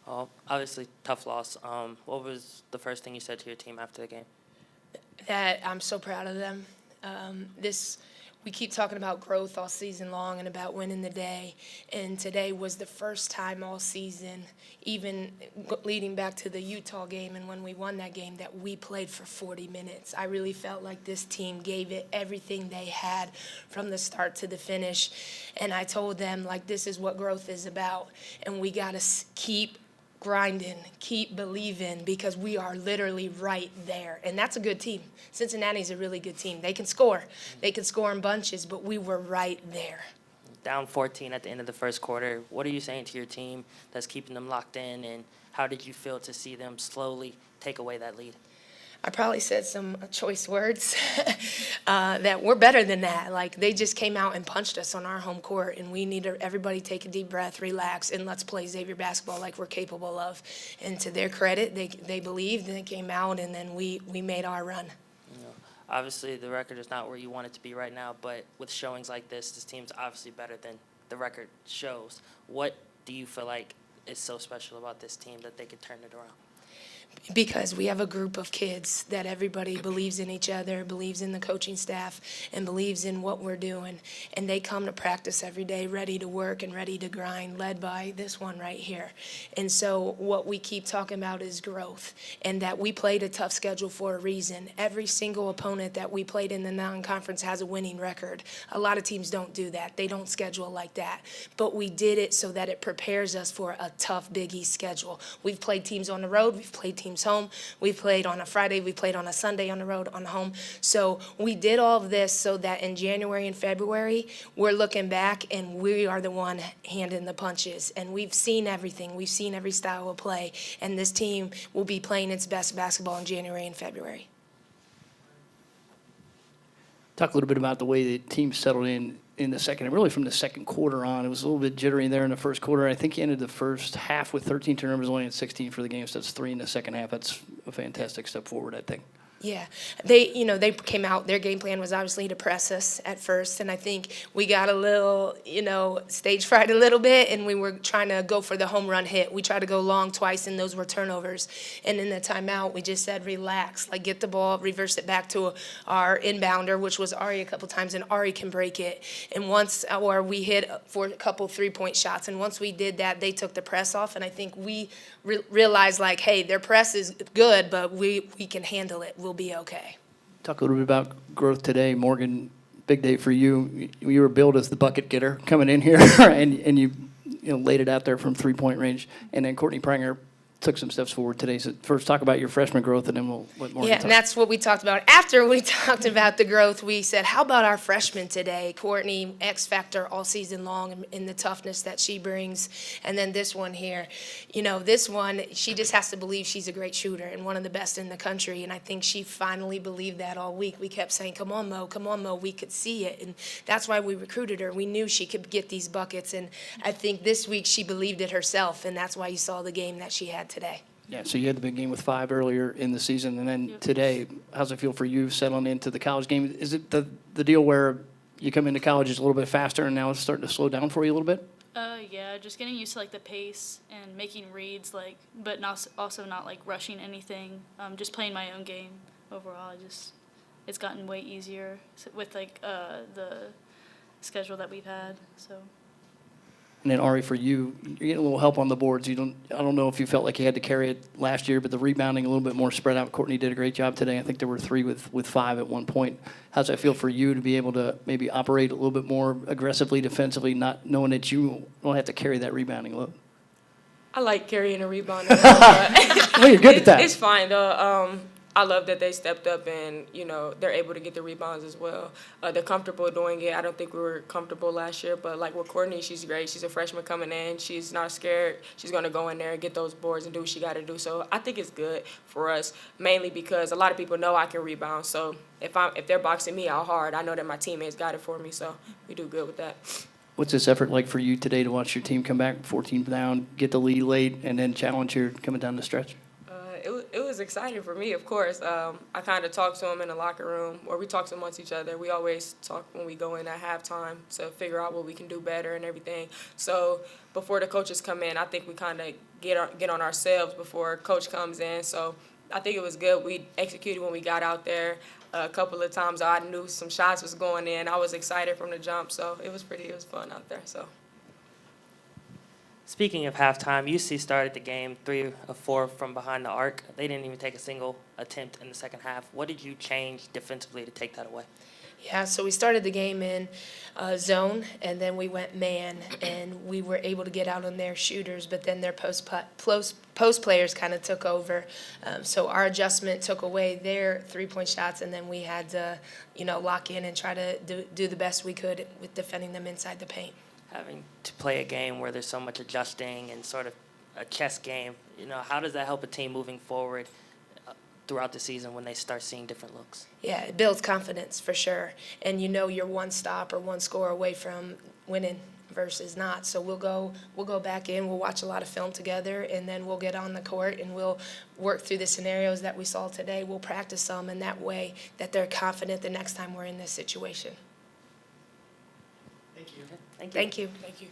Obviously, tough loss. What was the first thing you said to your team after the game? That I'm so proud of them. This we keep talking about growth all season long and about winning the day, and today was the first time all season, even leading back to the Utah game and when we won that game, that we played for 40 minutes. I really felt like this team gave it everything they had from the start to the finish, and I told them, like, this is what growth is about, and we got to keep grinding, keep believing, because we are literally right there. And that's a good team. Cincinnati's a really good team. They can score. They can score in bunches, but we were right there. Down 14 at the end of the first quarter. What are you saying to your team that's keeping them locked in, and how did you feel to see them slowly take away that lead? I probably said some choice words that we're better than that. Like, they just came out and punched us on our home court, and we need to everybody take a deep breath, relax, and let's play Xavier basketball like we're capable of. And to their credit, they believed, and they came out, and then we made our run. You know, obviously, the record is not where you want it to be right now, but with showings like this team's obviously better than the record shows. What do you feel like is so special about this team that they could turn it around? Because we have a group of kids that everybody believes in each other, believes in the coaching staff, and believes in what we're doing. And they come to practice every day ready to work and ready to grind, led by this one right here. And so what we keep talking about is growth, and that we played a tough schedule for a reason. Every single opponent that we played in the non-conference has a winning record. A lot of teams don't do that. They don't schedule like that. But we did it so that it prepares us for a tough Big East schedule. We've played teams on the road. We've played teams home. We played on a Friday. We played on a Sunday on the road, on home. So we did all of this so that in January and February, we're looking back and we are the one handing the punches. And we've seen everything. We've seen every style of play. And this team will be playing its best basketball in January and February. Talk a little bit about the way the team settled in the second, and really from the second quarter on. It was a little bit jittery there in the first quarter. I think he ended the first half with 13 turnovers, only had 16 for the game, so that's 3 in the second half. That's a fantastic step forward, I think. Yeah, they came out, their game plan was obviously to press us at first, and I think we got a little, stage fright a little bit, and we were trying to go for the home run hit. We tried to go long twice, and those were turnovers. And in the timeout, we just said, relax, like, get the ball, reverse it back to our inbounder, which was Ari a couple times, and Ari can break it. And or we hit for a couple three-point shots, and once we did that, they took the press off, and I think we realized, like, hey, their press is good, but we can handle it. We'll be okay. Talk a little bit about growth today. Morgan, big day for you. You were billed as the bucket getter coming in here, and you laid it out there from three-point range. And then Courtney Pranger took some steps forward today. So first, talk about your freshman growth, and then we'll let Morgan talk. And that's what we talked about. After we talked about the growth, we said, how about our freshman today? Courtney, X factor all season long in the toughness that she brings. And then this one here, this one, she just has to believe she's a great shooter and one of the best in the country. And I think she finally believed that all week. We kept saying, come on, Mo. We could see it. And that's why we recruited her. We knew she could get these buckets. And I think this week she believed it herself. And that's why you saw the game that she had today. Yeah, so you had the big game with 5 earlier in the season, and then today, how's it feel for you settling into the college game? Is it the deal where you come into college is a little bit faster, and now it's starting to slow down for you a little bit? Yeah, just getting used to the pace and making reads, but also not rushing anything. Just playing my own game overall. It's gotten way easier with the schedule that we've had. So. And then Ari, for you, you're getting a little help on the boards. I don't know if you felt like you had to carry it last year, but the rebounding a little bit more spread out. Courtney did a great job today. I think there were 3 with 5 at one point. How's that feel for you to be able to maybe operate a little bit more aggressively defensively, not knowing that you don't have to carry that rebounding load? I like carrying a rebound. Well, you're good at that. It's fine though. I love that they stepped up and, they're able to get the rebounds as well. They're comfortable doing it. I don't think we were comfortable last year, but with Courtney, she's great. She's a freshman coming in. She's not scared. She's going to go in there and get those boards and do what she got to do. So I think it's good for us, mainly because a lot of people know I can rebound. So if they're boxing me out hard, I know that my teammates got it for me. So we do good with that. What's this effort like for you today to watch your team come back 14 down, get the lead late, and then challenge here coming down the stretch? It was exciting for me, of course. I kind of talked to them in the locker room, or we talked amongst each other. We always talk when we go in at halftime to figure out what we can do better and everything. So before the coaches come in, I think we kind of get on ourselves before coach comes in. So I think it was good. We executed when we got out there. A couple of times I knew some shots was going in. I was excited from the jump, so it was fun out there. So. Speaking of halftime, UC started the game 3 of 4 from behind the arc. They didn't even take a single attempt in the second half. What did you change defensively to take that away? Yeah, so we started the game in zone, and then we went man, and we were able to get out on their shooters, but then their post players kind of took over. So our adjustment took away their three-point shots, and then we had to, lock in and try to do the best we could with defending them inside the paint. Having to play a game where there's so much adjusting and sort of a chess game, how does that help a team moving forward throughout the season when they start seeing different looks? Yeah, it builds confidence for sure. And you're one stop or one score away from winning versus not. So we'll go back in, we'll watch a lot of film together, and then we'll get on the court and we'll work through the scenarios that we saw today. We'll practice some in that way that they're confident the next time we're in this situation. Thank you. Thank you. Thank you.